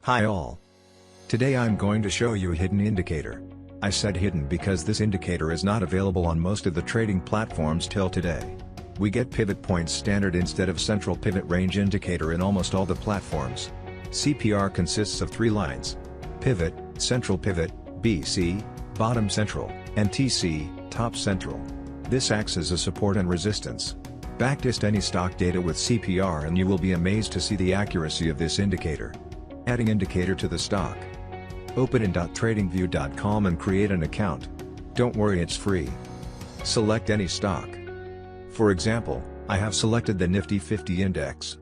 Hi all. Today I'm going to show you a hidden indicator. I said hidden because this indicator is not available on most of the trading platforms till today. We get pivot points standard instead of central pivot range indicator in almost all the platforms. CPR consists of 3 lines: pivot, central pivot, BC, bottom central, and TC, top central. This acts as a support and resistance. Backtest any stock data with CPR and you will be amazed to see the accuracy of this indicator. Adding indicator to the stock. Open in.tradingview.com and create an account. Don't worry, it's free. Select any stock. For example, I have selected the Nifty 50 index.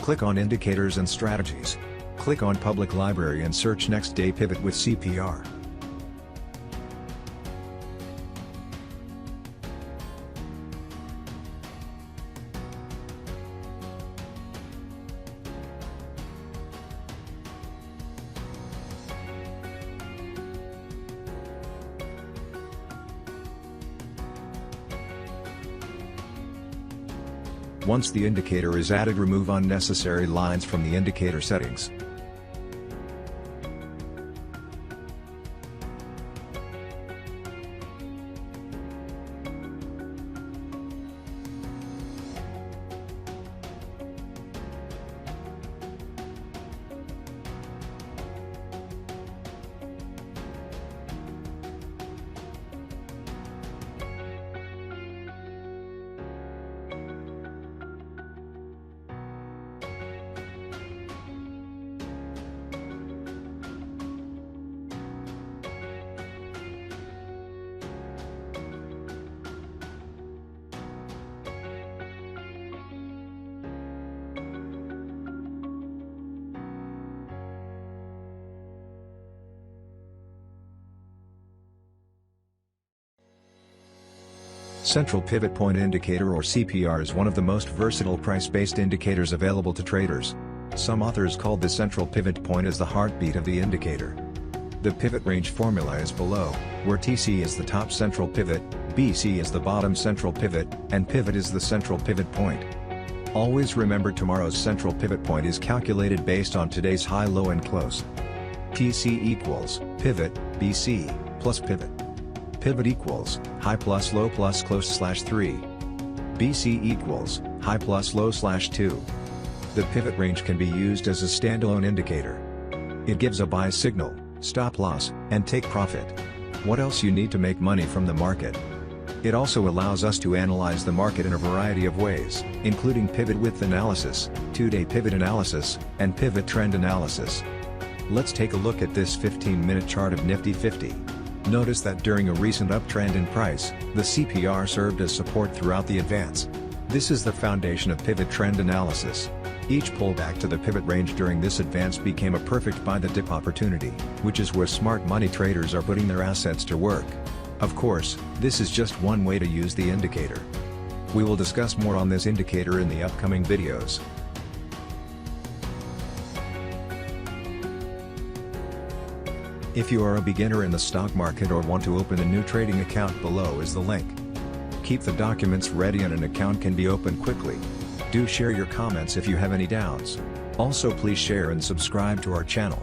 Click on Indicators and Strategies. Click on Public Library and search Next Day Pivot with CPR. Once the indicator is added, remove unnecessary lines from the indicator settings. Central Pivot Point Indicator or CPR is one of the most versatile price-based indicators available to traders. Some authors called the central pivot point as the heartbeat of the indicator. The pivot range formula is below, where TC is the top central pivot, BC is the bottom central pivot, and pivot is the central pivot point. Always remember, tomorrow's central pivot point is calculated based on today's high, low and close. TC equals pivot, BC, plus pivot. Pivot equals high plus low plus close / 3. BC equals high plus low / 2. The pivot range can be used as a standalone indicator. It gives a buy signal, stop loss, and take profit. What else you need to make money from the market? It also allows us to analyze the market in a variety of ways, including pivot width analysis, 2-day pivot analysis, and pivot trend analysis. Let's take a look at this 15-minute chart of Nifty 50. Notice that during a recent uptrend in price, the CPR served as support throughout the advance. This is the foundation of pivot trend analysis. Each pullback to the pivot range during this advance became a perfect buy the dip opportunity, which is where smart money traders are putting their assets to work. Of course, this is just one way to use the indicator. We will discuss more on this indicator in the upcoming videos. If you are a beginner in the stock market or want to open a new trading account, below is the link. Keep the documents ready and an account can be opened quickly. Do share your comments if you have any doubts. Also, please share and subscribe to our channel.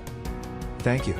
Thank you.